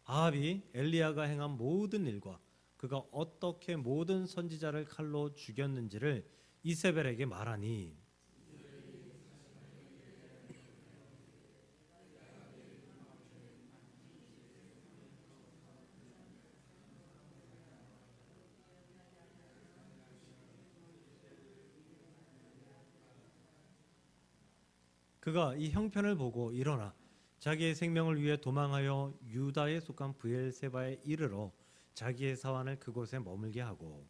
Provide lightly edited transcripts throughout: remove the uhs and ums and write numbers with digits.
아합이 엘리야가 행한 모든 일과 그가 어떻게 모든 선지자를 칼로 죽였는지를 이세벨에게 말하니 그가 이 형편을 보고 일어나 자기의 생명을 위해 도망하여 유다에 속한 브엘세바에 이르러 자기의 사환을 그곳에 머물게 하고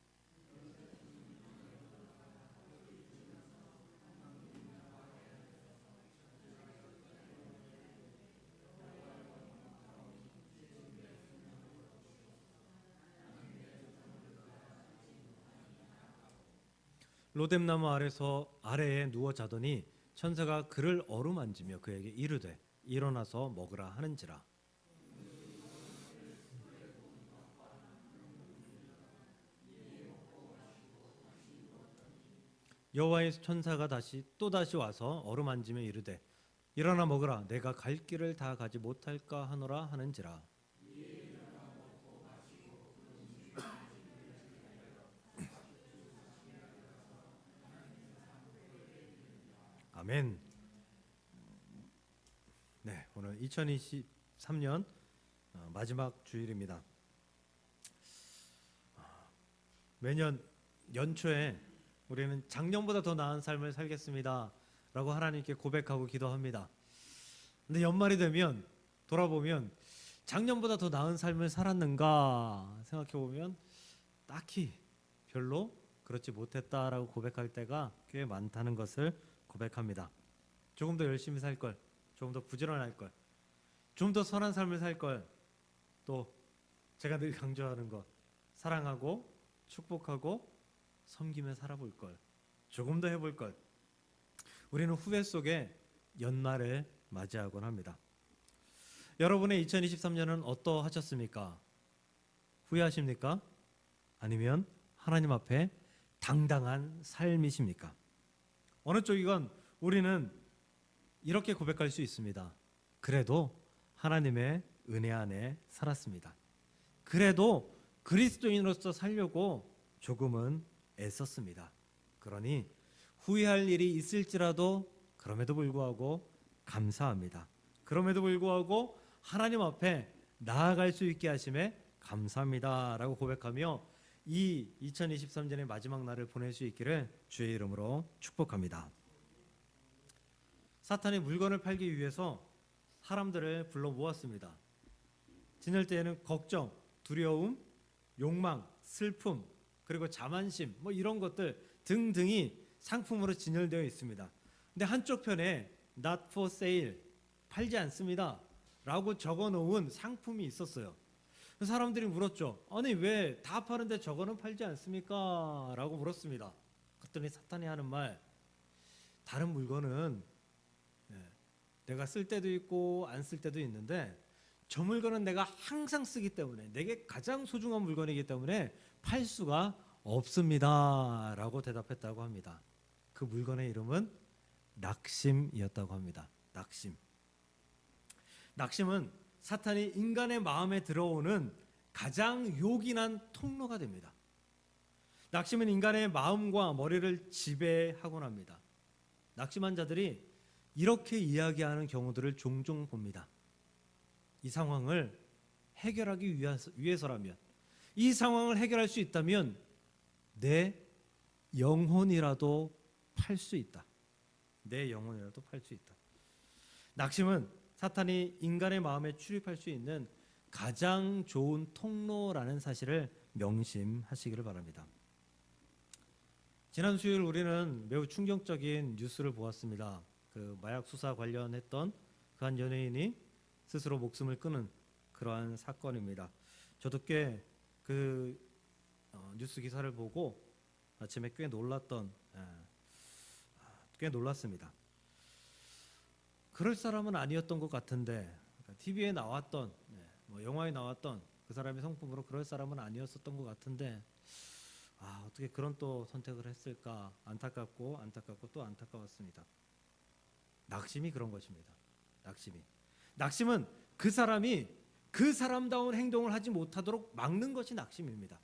로뎀나무 아래에 누워 자더니 천사가 그를 어루만지며 그에게 이르되 일어나서 먹으라 하는지라. 여호와의 천사가 또다시 와서 어루만지며 이르되 일어나 먹으라 내가 갈 길을 다 가지 못할까 하노라 하는지라. 아멘. 네, 오늘 2023년 마지막 주일입니다. 매년 연초에 우리는 작년보다 더 나은 삶을 살겠습니다 라고 하나님께 고백하고 기도합니다. 근데 연말이 되면 돌아보면 작년보다 더 나은 삶을 살았는가 생각해보면 딱히 별로 그렇지 못했다라고 고백할 때가 꽤 많다는 것을 고백합니다. 조금 더 열심히 살 걸, 조금 더 부지런할 걸, 좀 더 선한 삶을 살 걸, 또 제가 늘 강조하는 것, 사랑하고 축복하고 섬기며 살아볼 걸, 조금 더 해볼 걸. 우리는 후회 속에 연말을 맞이하곤 합니다. 여러분의 2023년은 어떠하셨습니까? 후회하십니까? 아니면 하나님 앞에 당당한 삶이십니까? 어느 쪽이건 우리는 이렇게 고백할 수 있습니다. 그래도 하나님의 은혜 안에 살았습니다. 그래도 그리스도인으로서 살려고 조금은 애썼습니다. 그러니 후회할 일이 있을지라도 그럼에도 불구하고 감사합니다. 그럼에도 불구하고 하나님 앞에 나아갈 수 있게 하심에 감사합니다 라고 고백하며 이 2023년의 마지막 날을 보낼 수 있기를 주의 이름으로 축복합니다. 사탄이 물건을 팔기 위해서 사람들을 불러 모았습니다. 지낼 때에는 걱정, 두려움, 욕망, 슬픔, 그리고 자만심 이런 것들 등등이 상품으로 진열되어 있습니다. 근데 한쪽 편에 Not for sale, 팔지 않습니다 라고 적어놓은 상품이 있었어요. 사람들이 물었죠. 아니 왜 다 파는데 저거는 팔지 않습니까? 라고 물었습니다. 그랬더니 사탄이 하는 말, 다른 물건은 내가 쓸 때도 있고 안 쓸 때도 있는데 저 물건은 내가 항상 쓰기 때문에 내게 가장 소중한 물건이기 때문에 팔 수가 없습니다 라고 대답했다고 합니다. 그 물건의 이름은 낙심이었다고 합니다. 낙심은 사탄이 인간의 마음에 들어오는 가장 요긴한 통로가 됩니다. 낙심은 인간의 마음과 머리를 지배하곤 합니다. 낙심한 자들이 이렇게 이야기하는 경우들을 종종 봅니다. 이 상황을 해결하기 위해서라면, 이 상황을 해결할 수 있다면 내 영혼이라도 팔 수 있다. 내 영혼이라도 팔 수 있다. 낙심은 사탄이 인간의 마음에 출입할 수 있는 가장 좋은 통로라는 사실을 명심하시기를 바랍니다. 지난 수요일 우리는 매우 충격적인 뉴스를 보았습니다. 그 마약 수사 관련했던 그 한 연예인이 스스로 목숨을 끊은 그러한 사건입니다. 저도 꽤 그 뉴스 기사를 보고 아침에 꽤 놀랐습니다. 그럴 사람은 아니었던 것 같은데 TV에 나왔던 영화에 나왔던 그 사람의 성품으로 그럴 사람은 아니었었던 것 같은데 어떻게 그런 또 선택을 했을까 안타깝고 또 안타까웠습니다. 낙심이 그런 것입니다. 낙심은 그 사람이 그 사람다운 행동을 하지 못하도록 막는 것이 낙심입니다.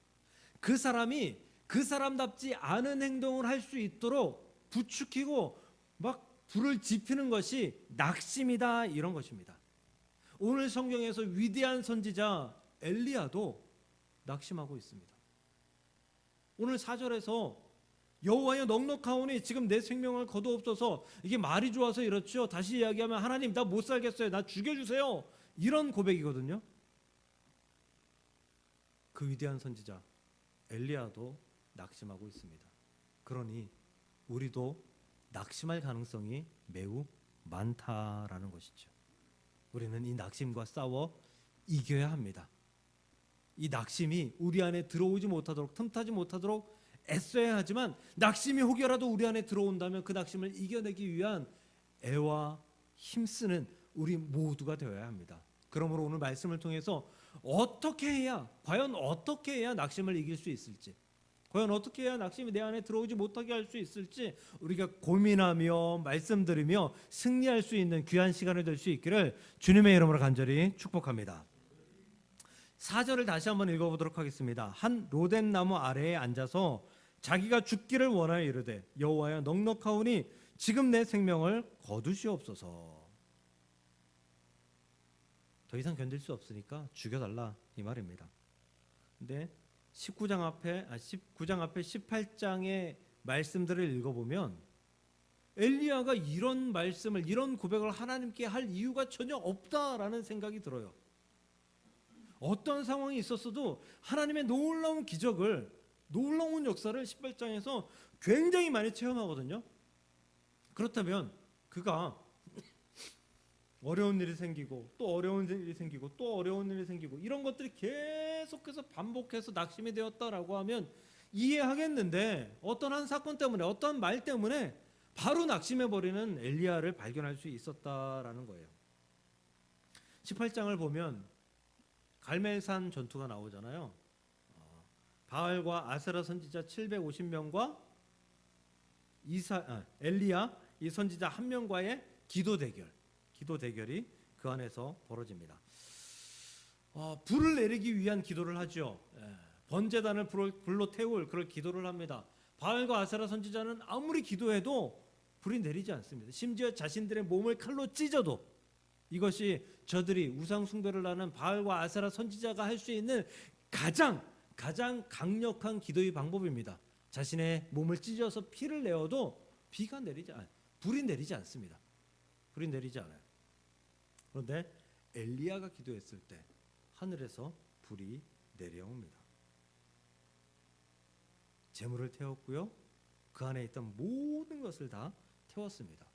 그 사람이 그 사람답지 않은 행동을 할 수 있도록 부추기고 막 불을 지피는 것이 낙심이다, 이런 것입니다. 오늘 성경에서 위대한 선지자 엘리야도 낙심하고 있습니다. 오늘 4절에서 여호와여 넉넉하오니 지금 내 생명을 거두옵소서, 이게 말이 좋아서 이렇죠. 다시 이야기하면 하나님 나 못 살겠어요, 나 죽여주세요, 이런 고백이거든요. 그 위대한 선지자 엘리야도 낙심하고 있습니다. 그러니 우리도 낙심할 가능성이 매우 많다라는 것이죠. 우리는 이 낙심과 싸워 이겨야 합니다. 이 낙심이 우리 안에 들어오지 못하도록, 틈타지 못하도록 애써야 하지만, 낙심이 혹여라도 우리 안에 들어온다면 그 낙심을 이겨내기 위한 애와 힘쓰는 우리 모두가 되어야 합니다. 그러므로 오늘 말씀을 통해서 어떻게 해야, 과연 어떻게 해야 낙심을 이길 수 있을지, 과연 어떻게 해야 낙심이 내 안에 들어오지 못하게 할 수 있을지 우리가 고민하며 말씀드리며 승리할 수 있는 귀한 시간이 될 수 있기를 주님의 이름으로 간절히 축복합니다. 4절을 다시 한번 읽어보도록 하겠습니다. 한 로뎀 나무 아래에 앉아서 자기가 죽기를 원하여 이르되 여호와여 넉넉하오니 지금 내 생명을 거두시옵소서. 더 이상 견딜 수 없으니까 죽여달라, 이 말입니다. 근데 19장 앞에 18장의 말씀들을 읽어보면 엘리야가 이런 말씀을, 이런 고백을 하나님께 할 이유가 전혀 없다라는 생각이 들어요. 어떤 상황이 있었어도 하나님의 놀라운 기적을, 놀라운 역사를 18장에서 굉장히 많이 체험하거든요. 그렇다면 그가 어려운 일이 생기고 또 어려운 일이 생기고 또 어려운 일이 생기고 이런 것들이 계속해서 반복해서 낙심이 되었다라고 하면 이해하겠는데, 어떤 한 사건 때문에, 어떤 말 때문에 바로 낙심해버리는 엘리야를 발견할 수 있었다라는 거예요. 18장을 보면 갈멜산 전투가 나오잖아요. 바알과 아세라 선지자 750명과 엘리야 이 선지자 한 명과의 기도 대결이 그 안에서 벌어집니다. 불을 내리기 위한 기도를 하죠. 번제단을 불로 태울 그럴 기도를 합니다. 바알과 아세라 선지자는 아무리 기도해도 불이 내리지 않습니다. 심지어 자신들의 몸을 칼로 찢어도, 이것이 저들이 우상 숭배를 하는 바알과 아세라 선지자가 할 수 있는 가장 강력한 기도의 방법입니다. 자신의 몸을 찢어서 피를 내어도 불이 내리지 않습니다. 불이 내리지 않아요. 그런데 엘리야가 기도했을 때 하늘에서 불이 내려옵니다. 재물을 태웠고요, 그 안에 있던 모든 것을 다 태웠습니다.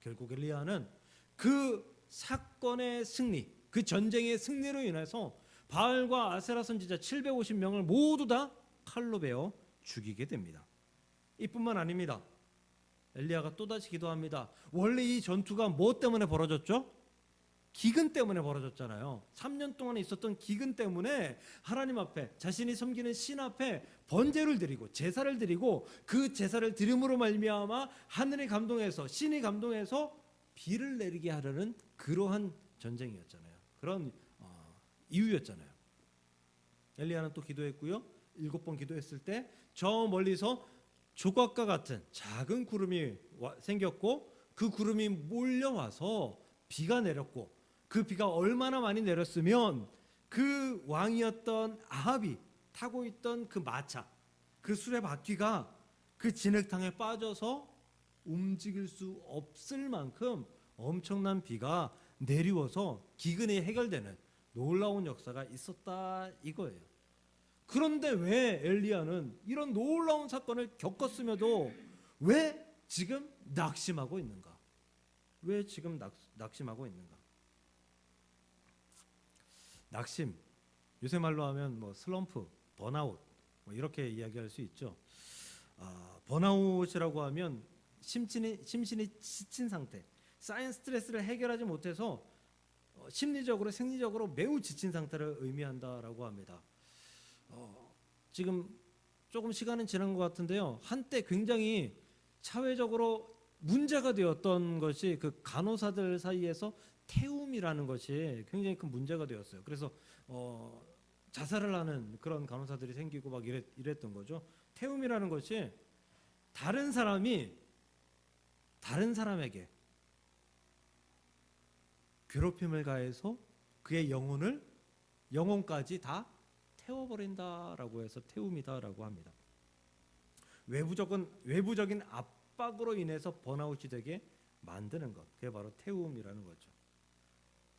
결국 엘리야는 그 사건의 승리, 그 전쟁의 승리로 인해서 바알과 아세라 선지자 750명을 모두 다 칼로 베어 죽이게 됩니다. 이뿐만 아닙니다. 엘리야가 또다시 기도합니다. 원래 이 전투가 뭐 때문에 벌어졌죠? 기근 때문에 벌어졌잖아요. 3년 동안 있었던 기근 때문에 하나님 앞에, 자신이 섬기는 신 앞에 번제를 드리고 제사를 드리고, 그 제사를 드림으로 말미암아 하늘이 감동해서, 신이 감동해서 비를 내리게 하려는 그러한 전쟁이었잖아요. 그런 이유였잖아요. 엘리야는 또 기도했고요, 7번 기도했을 때 저 멀리서 조각과 같은 작은 구름이 생겼고, 그 구름이 몰려와서 비가 내렸고, 그 비가 얼마나 많이 내렸으면 그 왕이었던 아합이 타고 있던 그 마차, 그 수레바퀴가 그 진흙탕에 빠져서 움직일 수 없을 만큼 엄청난 비가 내리워서 기근이 해결되는 놀라운 역사가 있었다, 이거예요. 그런데 왜 엘리야는 이런 놀라운 사건을 겪었음에도 왜 지금 낙심하고 있는가? 왜 지금 낙심하고 있는가? 낙심, 요새 말로 하면 슬럼프, 번아웃, 이렇게 이야기할 수 있죠. 번아웃이라고 하면 심신이 지친 상태, 쌓인 스트레스를 해결하지 못해서 심리적으로, 생리적으로 매우 지친 상태를 의미한다라고 합니다. 지금 조금 시간은 지난 것 같은데요, 한때 굉장히 사회적으로 문제가 되었던 것이 그 간호사들 사이에서 태움이라는 것이 굉장히 큰 문제가 되었어요. 그래서 자살을 하는 그런 간호사들이 생기고 막 이랬던 거죠. 태움이라는 것이 다른 사람이 다른 사람에게 괴롭힘을 가해서 그의 영혼까지 다 태워버린다라고 해서 태움이다라고 합니다. 외부적인 압박으로 인해서 번아웃이 되게 만드는 것, 그게 바로 태움이라는 거죠.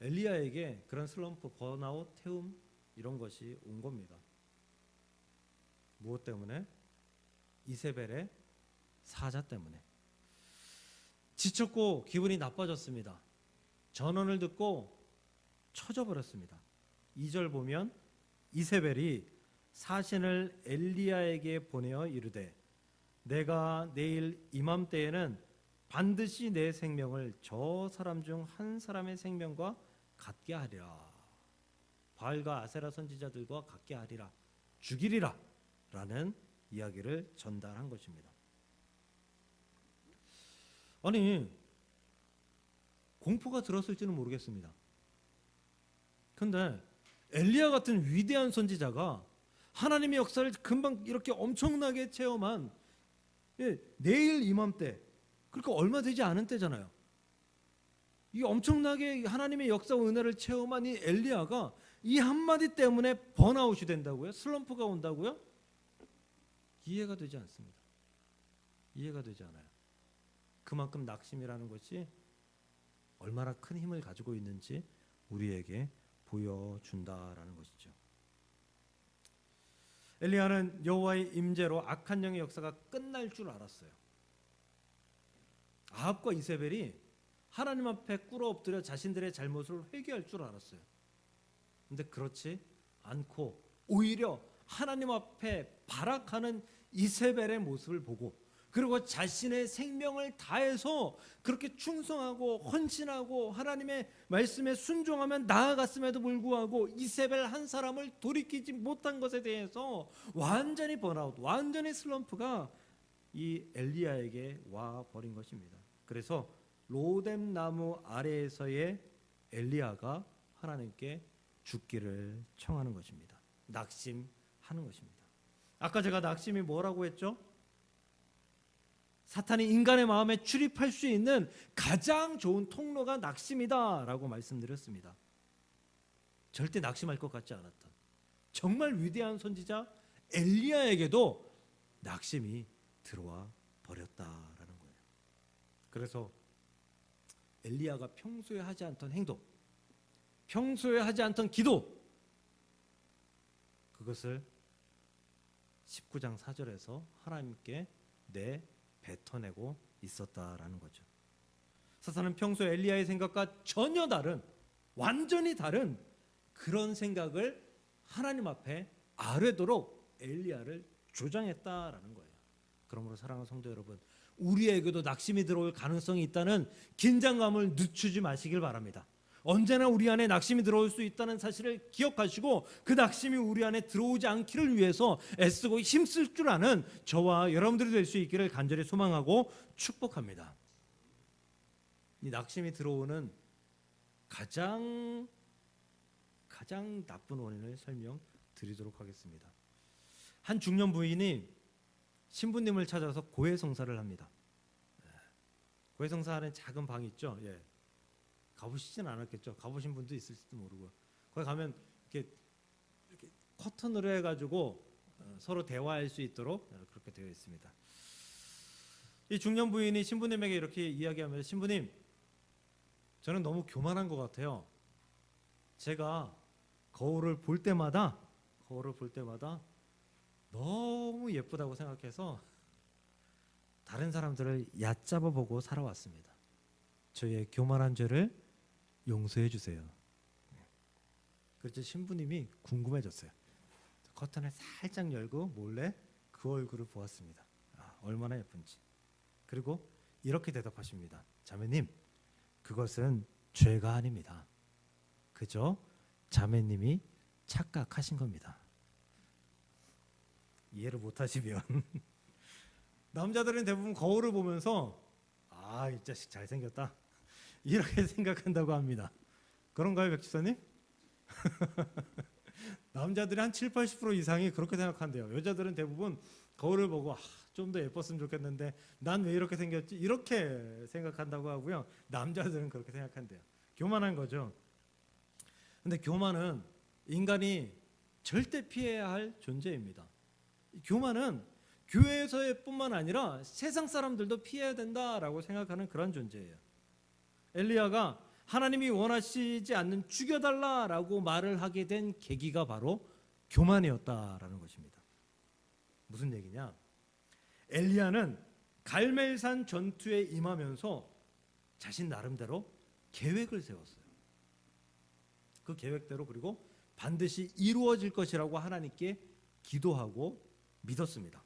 엘리야에게 그런 슬럼프, 번아웃, 태움 이런 것이 온 겁니다. 무엇 때문에? 이세벨의 사자 때문에. 지쳤고 기분이 나빠졌습니다. 전언을 듣고 처져버렸습니다. 2절 보면 이세벨이 사신을 엘리야에게 보내어 이르되 내가 내일 이맘때에는 반드시 내 생명을 저 사람 중 한 사람의 생명과 같게 하리라. 바알과 아세라 선지자들과 같게 하리라. 죽이리라. 라는 이야기를 전달한 것입니다. 아니, 공포가 들었을지는 모르겠습니다. 근데 엘리야 같은 위대한 선지자가 하나님의 역사를 금방 이렇게 엄청나게 체험한 내일 이맘때, 그러니까 얼마 되지 않은 때잖아요. 이 엄청나게 하나님의 역사와 은혜를 체험한 이 엘리야가 이 한마디 때문에 번아웃이 된다고요? 슬럼프가 온다고요? 이해가 되지 않습니다. 이해가 되지 않아요. 그만큼 낙심이라는 것이 얼마나 큰 힘을 가지고 있는지 우리에게 보여준다라는 것이죠. 엘리야는 여호와의 임재로 악한 영의 역사가 끝날 줄 알았어요. 아합과 이세벨이 하나님 앞에 꿇어 엎드려 자신들의 잘못을 회개할 줄 알았어요. 근데 그렇지 않고 오히려 하나님 앞에 발악하는 이세벨의 모습을 보고, 그리고 자신의 생명을 다해서 그렇게 충성하고 헌신하고 하나님의 말씀에 순종하며 나아갔음에도 불구하고 이세벨 한 사람을 돌이키지 못한 것에 대해서 완전히 번아웃, 완전히 슬럼프가 이 엘리야에게 와 버린 것입니다. 그래서 로뎀 나무 아래에서의 엘리야가 하나님께 죽기를 청하는 것입니다. 낙심하는 것입니다. 아까 제가 낙심이 뭐라고 했죠? 사탄이 인간의 마음에 출입할 수 있는 가장 좋은 통로가 낙심이다라고 말씀드렸습니다. 절대 낙심할 것 같지 않았던 정말 위대한 선지자 엘리야에게도 낙심이 들어와 버렸다라는 거예요. 그래서 엘리야가 평소에 하지 않던 행동, 평소에 하지 않던 기도, 그것을 19장 4절에서 하나님께 뱉어내고 있었다라는 거죠. 사탄은 평소 엘리야의 생각과 전혀 다른, 완전히 다른 그런 생각을 하나님 앞에 아뢰도록 엘리야를 조장했다라는 거예요. 그러므로 사랑하는 성도 여러분, 우리에게도 낙심이 들어올 가능성이 있다는 긴장감을 늦추지 마시길 바랍니다. 언제나 우리 안에 낙심이 들어올 수 있다는 사실을 기억하시고 그 낙심이 우리 안에 들어오지 않기를 위해서 애쓰고 힘쓸 줄 아는 저와 여러분들이 될 수 있기를 간절히 소망하고 축복합니다. 이 낙심이 들어오는 가장 나쁜 원인을 설명드리도록 하겠습니다. 한 중년 부인이 신부님을 찾아서 고해성사를 합니다. 고해성사하는 작은 방이 있죠. 가보시진 않았겠죠. 가보신 분도 있을지도 모르고, 거기 가면 이렇게 커튼으로 해가지고 서로 대화할 수 있도록 그렇게 되어 있습니다. 이 중년 부인이 신부님에게 이렇게 이야기하면서, 신부님, 저는 너무 교만한 것 같아요. 제가 거울을 볼 때마다 너무 예쁘다고 생각해서 다른 사람들을 얕잡아 보고 살아왔습니다. 저의 교만한 죄를 용서해 주세요. 그래서 신부님이 궁금해졌어요. 커튼을 살짝 열고 몰래 그 얼굴을 보았습니다. 얼마나 예쁜지. 그리고 이렇게 대답하십니다. 자매님, 그것은 죄가 아닙니다. 그저 자매님이 착각하신 겁니다. 이해를 못하시면 남자들은 대부분 거울을 보면서 이 자식 잘생겼다 이렇게 생각한다고 합니다. 그런가요, 백지사님? 남자들이 한 7, 80% 이상이 그렇게 생각한대요. 여자들은 대부분 거울을 보고 좀 더 예뻤으면 좋겠는데 난 왜 이렇게 생겼지? 이렇게 생각한다고 하고요. 남자들은 그렇게 생각한대요. 교만한 거죠. 근데 교만은 인간이 절대 피해야 할 존재입니다. 교만은 교회에서의 뿐만 아니라 세상 사람들도 피해야 된다라고 생각하는 그런 존재예요. 엘리야가 하나님이 원하시지 않는 죽여달라라고 말을 하게 된 계기가 바로 교만이었다라는 것입니다. 무슨 얘기냐? 엘리야는 갈멜산 전투에 임하면서 자신 나름대로 계획을 세웠어요. 그 계획대로 그리고 반드시 이루어질 것이라고 하나님께 기도하고 믿었습니다.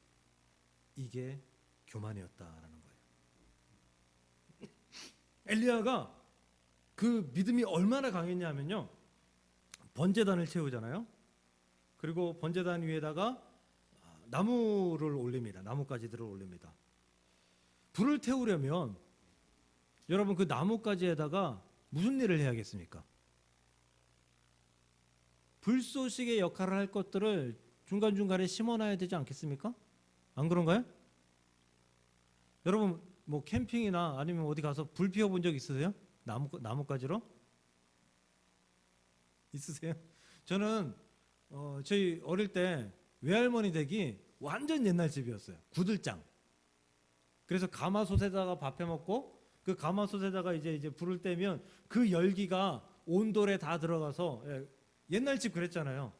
이게 교만이었다라는 거예요. 엘리야가 그 믿음이 얼마나 강했냐면요, 번제단을 채우잖아요. 그리고 번제단 위에다가 나무를 올립니다. 나뭇가지들을 올립니다. 불을 태우려면 여러분 그 나뭇가지에다가 무슨 일을 해야겠습니까? 불쏘시개 역할을 할 것들을 중간중간에 심어놔야 되지 않겠습니까? 안 그런가요? 여러분 뭐 캠핑이나 아니면 어디 가서 불 피워본 적 있으세요? 나뭇가지로? 있으세요? 저는 저희 어릴 때 외할머니 댁이 완전 옛날 집이었어요. 구들장. 그래서 가마솥에다가 밥해 먹고 그 가마솥에다가 이제 불을 떼면 그 열기가 온돌에 다 들어가서, 옛날 집 그랬잖아요.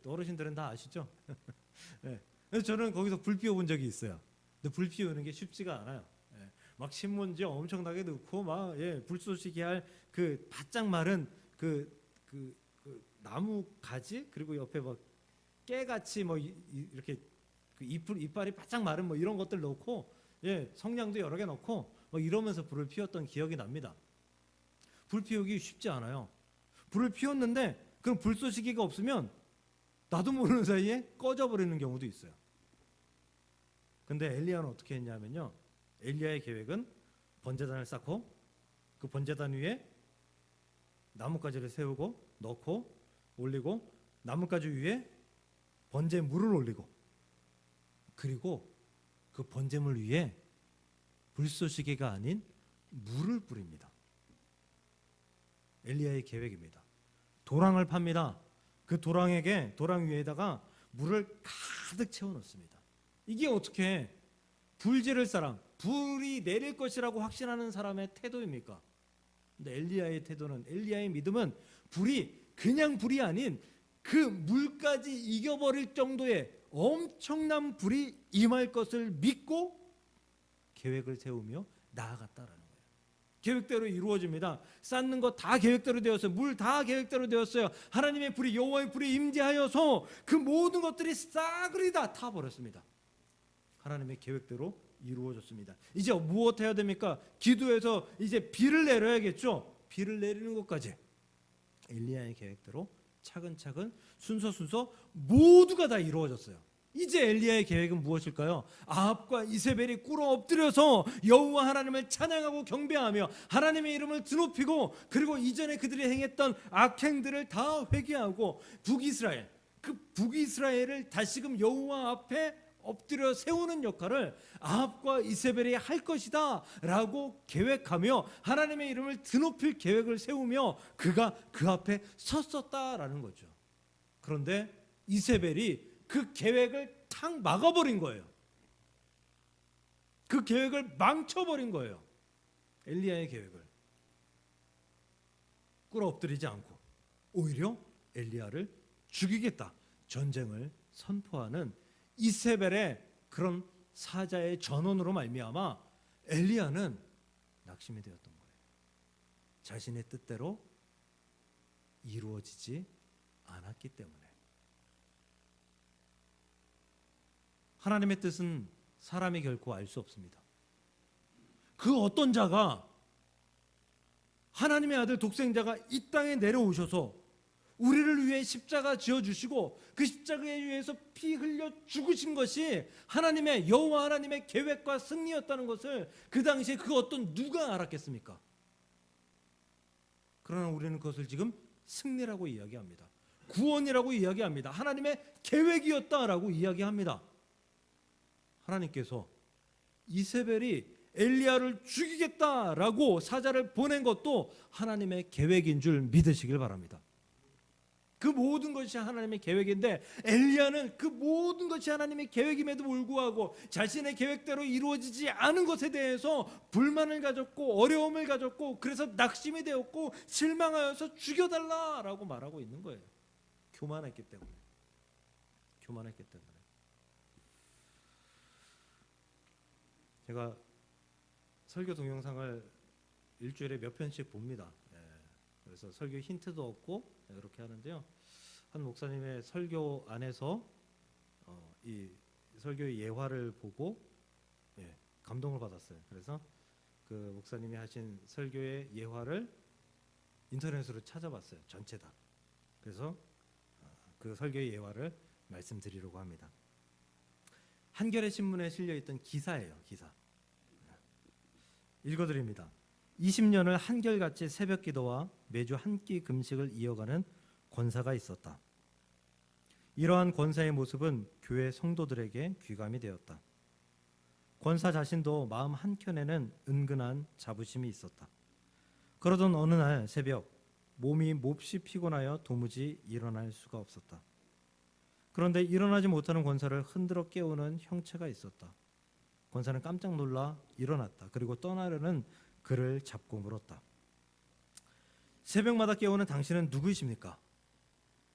어르신들은 다 아시죠? 그래서 저는 거기서 불 피워본 적이 있어요. 근데 불 피우는 게 쉽지가 않아요. 막 신문지 엄청나게 넣고 막 불쏘시개 할 그 바짝 마른 그 나무 가지, 그리고 옆에 막 깨같이 뭐 이렇게 그 이빨이 바짝 마른 뭐 이런 것들 넣고, 성냥도 여러 개 넣고 막 이러면서 불을 피웠던 기억이 납니다. 불 피우기 쉽지 않아요. 불을 피웠는데 그럼 불쏘시개가 없으면 나도 모르는 사이에 꺼져버리는 경우도 있어요. 근데 엘리야는 어떻게 했냐면요, 엘리야의 계획은 번제단을 쌓고 그 번제단 위에 나뭇가지를 세우고 넣고 올리고 나뭇가지 위에 번제물을 올리고 그리고 그 번제물 위에 불쏘시개가 아닌 물을 뿌립니다. 엘리야의 계획입니다. 도랑을 팝니다. 그 도랑 위에다가 물을 가득 채워 넣습니다. 이게 어떻게 불 지를 사람, 불이 내릴 것이라고 확신하는 사람의 태도입니까? 근데 엘리야의 믿음은 불이 그냥 불이 아닌 그 물까지 이겨버릴 정도의 엄청난 불이 임할 것을 믿고 계획을 세우며 나아갔다라는 거예요. 계획대로 이루어집니다. 쌓는 거 다 계획대로 되었어요. 물 다 계획대로 되었어요. 하나님의 불이, 여호와의 불이 임재하여서 그 모든 것들이 싸그리 다 타버렸습니다. 하나님의 계획대로 이루어졌습니다. 이제 무엇 해야 됩니까? 기도해서 이제 비를 내려야겠죠. 비를 내리는 것까지 엘리야의 계획대로 차근차근 순서 모두가 다 이루어졌어요. 이제 엘리야의 계획은 무엇일까요? 아합과 이세벨이 꿇어 엎드려서 여호와 하나님을 찬양하고 경배하며 하나님의 이름을 드높이고, 그리고 이전에 그들이 행했던 악행들을 다 회개하고 북이스라엘을 다시금 여호와 앞에 엎드려 세우는 역할을 아합과 이세벨이 할 것이다 라고 계획하며 하나님의 이름을 드높일 계획을 세우며 그가 그 앞에 섰었다라는 거죠. 그런데 이세벨이 그 계획을 탁 막아버린 거예요. 그 계획을 망쳐버린 거예요. 엘리야의 계획을 꿇어 엎드리지 않고 오히려 엘리야를 죽이겠다, 전쟁을 선포하는 이세벨의 그런 사자의 전언으로 말미암아 엘리야는 낙심이 되었던 거예요. 자신의 뜻대로 이루어지지 않았기 때문에. 하나님의 뜻은 사람이 결코 알 수 없습니다. 그 어떤 자가, 하나님의 아들 독생자가 이 땅에 내려오셔서 우리를 위해 십자가 지어주시고 그 십자가에 의해서 피 흘려 죽으신 것이 하나님의, 여호와 하나님의 계획과 승리였다는 것을 그 당시에 그 어떤 누가 알았겠습니까? 그러나 우리는 그것을 지금 승리라고 이야기합니다. 구원이라고 이야기합니다. 하나님의 계획이었다라고 이야기합니다. 하나님께서 이세벨이 엘리야를 죽이겠다라고 사자를 보낸 것도 하나님의 계획인 줄 믿으시길 바랍니다. 그 모든 것이 하나님의 계획인데 엘리야는 그 모든 것이 하나님의 계획임에도 불구하고 자신의 계획대로 이루어지지 않은 것에 대해서 불만을 가졌고 어려움을 가졌고 그래서 낙심이 되었고 실망하여서 죽여달라라고 말하고 있는 거예요. 교만했기 때문에. 교만했기 때문에. 제가 설교 동영상을 일주일에 몇 편씩 봅니다. 그래서 설교 힌트도 얻고 이렇게 하는데요. 한 목사님의 설교 안에서 이 설교의 예화를 보고 감동을 받았어요. 그래서 그 목사님이 하신 설교의 예화를 인터넷으로 찾아봤어요. 전체 다. 그래서 그 설교의 예화를 말씀드리려고 합니다. 한겨레 신문에 실려 있던 기사예요. 기사. 읽어드립니다. 20년을 한결같이 새벽 기도와 매주 한 끼 금식을 이어가는 권사가 있었다. 이러한 권사의 모습은 교회 성도들에게 귀감이 되었다. 권사 자신도 마음 한켠에는 은근한 자부심이 있었다. 그러던 어느 날 새벽 몸이 몹시 피곤하여 도무지 일어날 수가 없었다. 그런데 일어나지 못하는 권사를 흔들어 깨우는 형체가 있었다. 권사는 깜짝 놀라 일어났다. 그리고 떠나려는 그를 잡고 물었다. 새벽마다 깨우는 당신은 누구이십니까?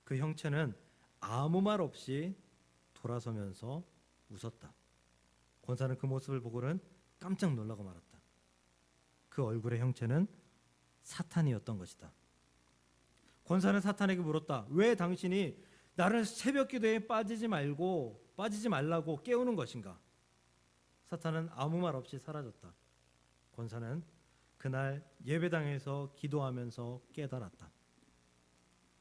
그 형체는 아무 말 없이 돌아서면서 웃었다. 권사는 그 모습을 보고는 깜짝 놀라고 말았다. 그 얼굴의 형체는 사탄이었던 것이다. 권사는 사탄에게 물었다. 왜 당신이 나를 새벽 기도에 빠지지 말라고 깨우는 것인가? 사탄은 아무 말 없이 사라졌다. 권사는 그날 예배당에서 기도하면서 깨달았다.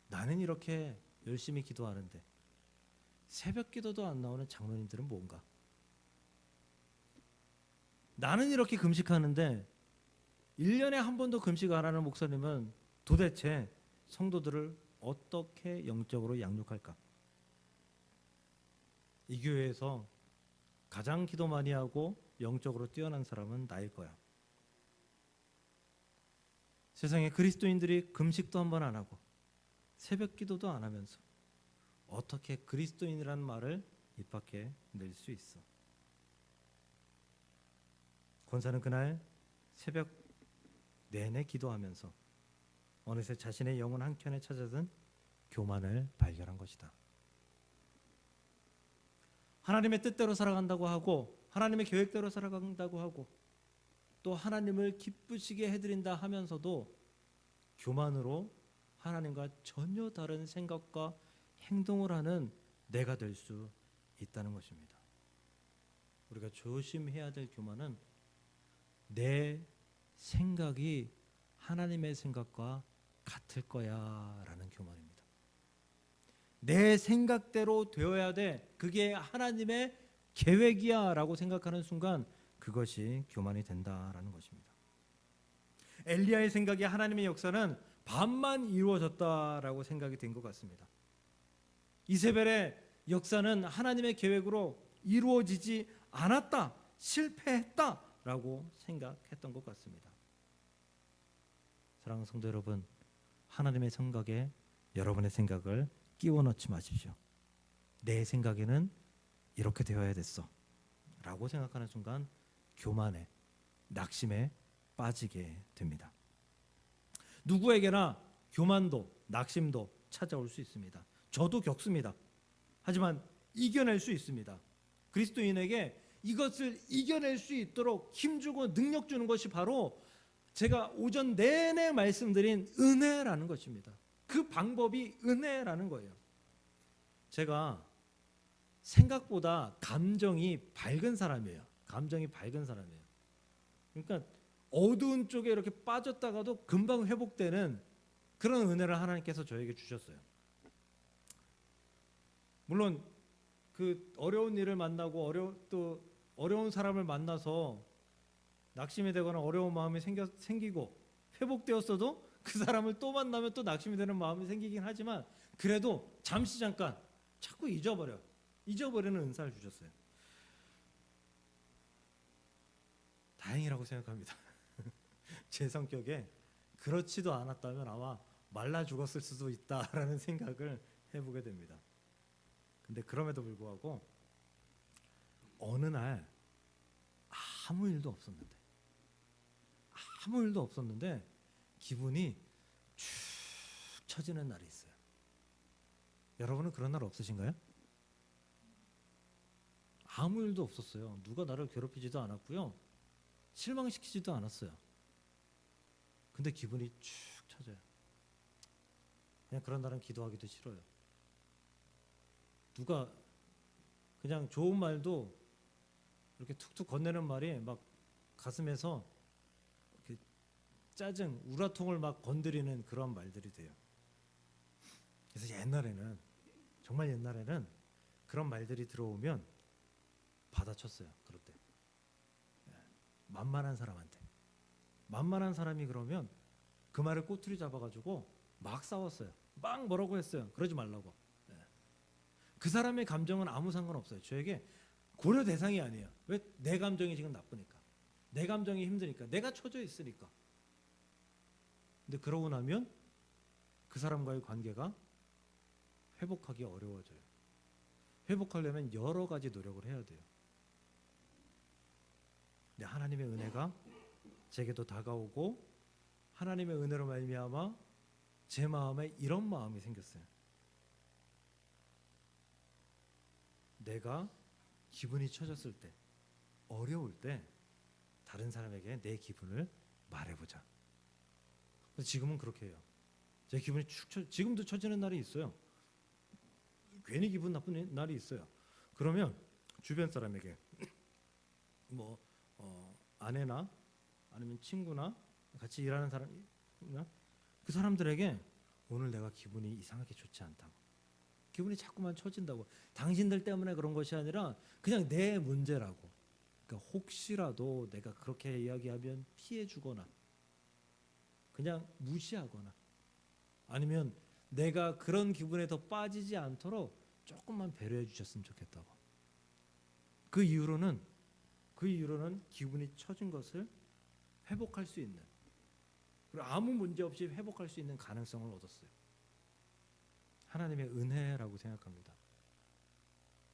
나는 이렇게 열심히 기도하는데 새벽 기도도 안 나오는 장로님들은 뭔가? 나는 이렇게 금식하는데 1년에 한 번도 금식 안 하는 목사님은 도대체 성도들을 어떻게 영적으로 양육할까? 이 교회에서 가장 기도 많이 하고 영적으로 뛰어난 사람은 나일 거야. 세상에 그리스도인들이 금식도 한 번 안 하고 새벽 기도도 안 하면서 어떻게 그리스도인이라는 말을 입 밖에 낼 수 있어? 권사는 그날 새벽 내내 기도하면서 어느새 자신의 영혼 한켠에 찾아든 교만을 발견한 것이다. 하나님의 뜻대로 살아간다고 하고 하나님의 계획대로 살아간다고 하고 또 하나님을 기쁘시게 해드린다 하면서도 교만으로 하나님과 전혀 다른 생각과 행동을 하는 내가 될 수 있다는 것입니다. 우리가 조심해야 될 교만은 내 생각이 하나님의 생각과 같을 거야 라는 교만입니다. 내 생각대로 되어야 돼. 그게 하나님의 계획이야 라고 생각하는 순간 그것이 교만이 된다라는 것입니다. 엘리야의 생각이 하나님의 역사는 반만 이루어졌다라고 생각이 된 것 같습니다. 이세벨의 역사는 하나님의 계획으로 이루어지지 않았다, 실패했다라고 생각했던 것 같습니다. 사랑하는 성도 여러분, 하나님의 생각에 여러분의 생각을 끼워 넣지 마십시오. 내 생각에는 이렇게 되어야 됐어 라고 생각하는 순간 교만에, 낙심에 빠지게 됩니다. 누구에게나 교만도 낙심도 찾아올 수 있습니다. 저도 겪습니다. 하지만 이겨낼 수 있습니다. 그리스도인에게 이것을 이겨낼 수 있도록 힘주고 능력 주는 것이 바로 제가 오전 내내 말씀드린 은혜라는 것입니다. 그 방법이 은혜라는 거예요. 제가 생각보다 감정이 밝은 사람이에요. 감정이 밝은 사람이에요. 그러니까 어두운 쪽에 이렇게 빠졌다가도 금방 회복되는 그런 은혜를 하나님께서 저에게 주셨어요. 물론 그 어려운 일을 만나고 또 어려운 사람을 만나서 낙심이 되거나 어려운 마음이 생기고 회복되었어도 그 사람을 또 만나면 또 낙심이 되는 마음이 생기긴 하지만 그래도 잠시 잠깐 자꾸 잊어버리는 은사를 주셨어요. 다행이라고 생각합니다. 제 성격에 그렇지도 않았다면 아마 말라 죽었을 수도 있다라는 생각을 해보게 됩니다. 근데 그럼에도 불구하고 어느 날 아무 일도 없었는데 기분이 축 처지는 날이 있어요. 여러분은 그런 날 없으신가요? 아무 일도 없었어요. 누가 나를 괴롭히지도 않았고요. 실망시키지도 않았어요. 근데 기분이 축 처져요. 그냥 그런 날은 기도하기도 싫어요. 누가 그냥 좋은 말도 이렇게 툭툭 건네는 말이 막 가슴에서 이렇게 짜증, 우라통을 막 건드리는 그런 말들이 돼요. 그래서 정말 옛날에는 그런 말들이 들어오면 받아쳤어요. 그럴 때 만만한 사람이 그러면 그 말을 꼬투리 잡아가지고 막 싸웠어요. 막 뭐라고 했어요. 그러지 말라고. 그 사람의 감정은 아무 상관없어요. 저에게 고려 대상이 아니에요. 왜? 내 감정이 지금 나쁘니까, 내 감정이 힘드니까, 내가 처져 있으니까. 근데 그러고 나면 그 사람과의 관계가 회복하기 어려워져요. 회복하려면 여러 가지 노력을 해야 돼요. 근데 하나님의 은혜가 제게도 다가오고 하나님의 은혜로 말미암아 제 마음에 이런 마음이 생겼어요. 내가 기분이 처졌을 때, 어려울 때 다른 사람에게 내 기분을 말해보자. 지금은 그렇게 해요. 제 기분이 지금도 처지는 날이 있어요. 괜히 기분 나쁜 날이 있어요. 그러면 주변 사람에게 아내나 아니면 친구나 같이 일하는 사람이나 그 사람들에게 오늘 내가 기분이 이상하게 좋지 않다고, 기분이 자꾸만 처진다고, 당신들 때문에 그런 것이 아니라 그냥 내 문제라고. 그러니까 혹시라도 내가 그렇게 이야기하면 피해 주거나 그냥 무시하거나 아니면 내가 그런 기분에 더 빠지지 않도록 조금만 배려해 주셨으면 좋겠다고. 그 이후로는 기분이 처진 것을 회복할 수 있는, 그리고 아무 문제 없이 회복할 수 있는 가능성을 얻었어요. 하나님의 은혜라고 생각합니다.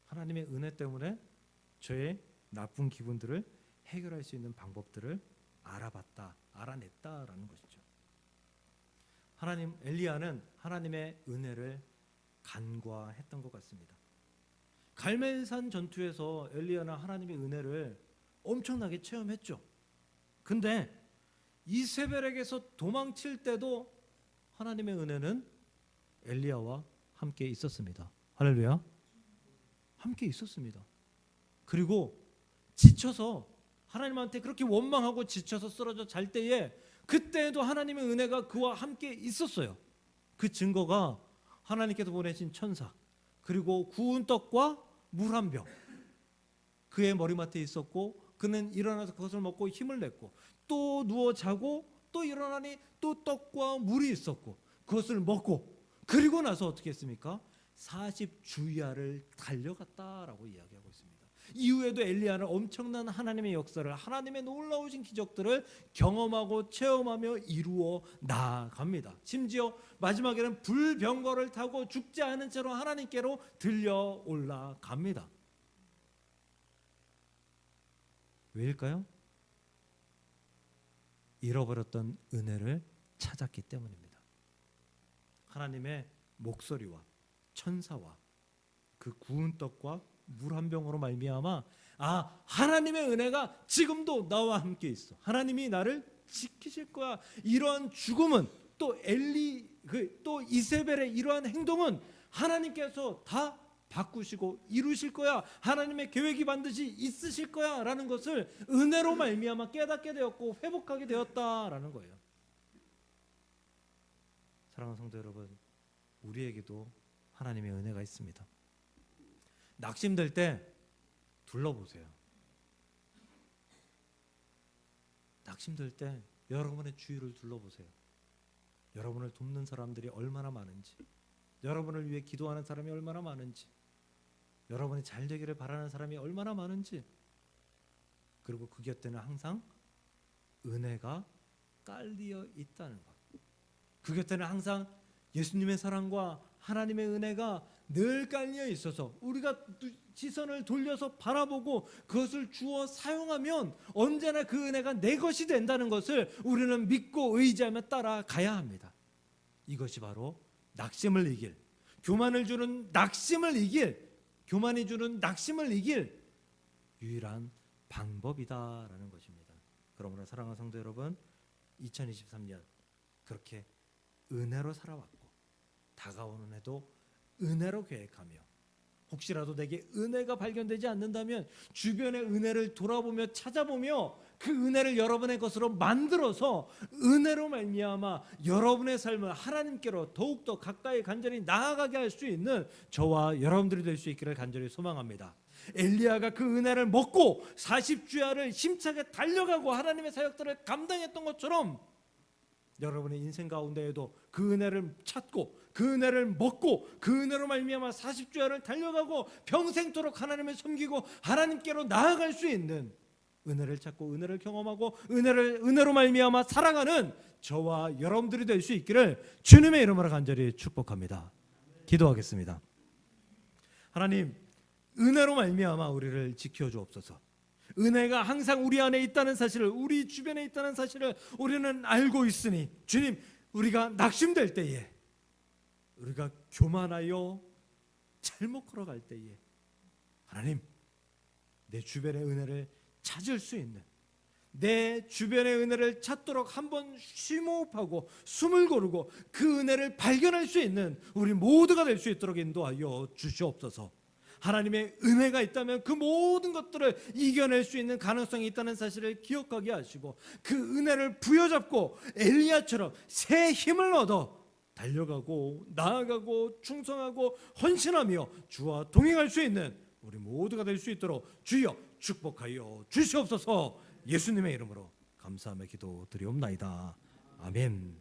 하나님의 은혜 때문에 저의 나쁜 기분들을 해결할 수 있는 방법들을 알아냈다라는 것이죠. 엘리야는 하나님의 은혜를 간과했던 것 같습니다. 갈멜산 전투에서 엘리야는 하나님의 은혜를 엄청나게 체험했죠. 근데 이세벨에게서 도망칠 때도 하나님의 은혜는 엘리야와 함께 있었습니다. 할렐루야. 함께 있었습니다. 그리고 지쳐서 하나님한테 그렇게 원망하고 지쳐서 쓰러져 잘 때에 그때에도 하나님의 은혜가 그와 함께 있었어요. 그 증거가 하나님께서 보내신 천사, 그리고 구운 떡과 물 한 병 그의 머리맡에 있었고, 그는 일어나서 그것을 먹고 힘을 냈고, 또 누워 자고 또 일어나니 또 떡과 물이 있었고 그것을 먹고, 그리고 나서 어떻게 했습니까? 40주야를 달려갔다라고 이야기하고 있습니다. 이후에도 엘리야는 엄청난 하나님의 역사를, 하나님의 놀라우신 기적들을 경험하고 체험하며 이루어 나아갑니다. 심지어 마지막에는 불병거를 타고 죽지 않은 채로 하나님께로 들려 올라갑니다. 왜일까요? 잃어버렸던 은혜를 찾았기 때문입니다. 하나님의 목소리와 천사와 그 구운 떡과 물 한 병으로 말미암아 하나님의 은혜가 지금도 나와 함께 있어. 하나님이 나를 지키실 거야. 이러한 죽음은 또 이세벨의 이러한 행동은 하나님께서 다 바꾸시고 이루실 거야. 하나님의 계획이 반드시 있으실 거야라는 것을 은혜로 말미암아 깨닫게 되었고 회복하게 되었다라는 거예요. 사랑하는 성도 여러분, 우리에게도 하나님의 은혜가 있습니다. 낙심될 때 둘러보세요. 낙심될 때 여러분의 주위를 둘러보세요. 여러분을 돕는 사람들이 얼마나 많은지, 여러분을 위해 기도하는 사람이 얼마나 많은지, 여러분이 잘 되기를 바라는 사람이 얼마나 많은지, 그리고 그 곁에는 항상 은혜가 깔리어 있다는 것. 그 곁에는 항상 예수님의 사랑과 하나님의 은혜가 늘 깔려 있어서 우리가 시선을 돌려서 바라보고 그것을 주어 사용하면 언제나 그 은혜가 내 것이 된다는 것을 우리는 믿고 의지하며 따라가야 합니다. 이것이 바로 낙심을 이길, 교만을 주는 낙심을 이길, 교만이 주는 낙심을 이길 유일한 방법이다라는 것입니다. 그러므로 사랑하는 성도 여러분, 2023년 그렇게 은혜로 살아왔고 다가오는 해도 은혜로 계획하며, 혹시라도 내게 은혜가 발견되지 않는다면 주변의 은혜를 돌아보며 찾아보며 그 은혜를 여러분의 것으로 만들어서 은혜로 말미암아 여러분의 삶을 하나님께로 더욱더 가까이 간절히 나아가게 할 수 있는 저와 여러분들이 될 수 있기를 간절히 소망합니다. 엘리야가 그 은혜를 먹고 40주야를 힘차게 달려가고 하나님의 사역들을 감당했던 것처럼 여러분의 인생 가운데에도 그 은혜를 찾고 그 은혜를 먹고 그 은혜로 말미암아 40주야를 달려가고 평생토록 하나님을 섬기고 하나님께로 나아갈 수 있는, 은혜를 찾고 은혜를 경험하고 은혜로 말미암아 살아가는 저와 여러분들이 될 수 있기를 주님의 이름으로 간절히 축복합니다. 기도하겠습니다. 하나님, 은혜로 말미암아 우리를 지켜주옵소서. 은혜가 항상 우리 안에 있다는 사실을, 우리 주변에 있다는 사실을 우리는 알고 있으니 주님, 우리가 낙심될 때에, 우리가 교만하여 잘못 걸어갈 때에 하나님, 내 주변의 은혜를 찾을 수 있는, 내 주변의 은혜를 찾도록 한번 심호흡하고 숨을 고르고 그 은혜를 발견할 수 있는 우리 모두가 될 수 있도록 인도하여 주시옵소서. 하나님의 은혜가 있다면 그 모든 것들을 이겨낼 수 있는 가능성이 있다는 사실을 기억하게 하시고 그 은혜를 부여잡고 엘리야처럼 새 힘을 얻어 달려가고 나아가고 충성하고 헌신하며 주와 동행할 수 있는 우리 모두가 될 수 있도록 주여 축복하여 주시옵소서. 예수님의 이름으로 감사하며 기도드리옵나이다. 아멘.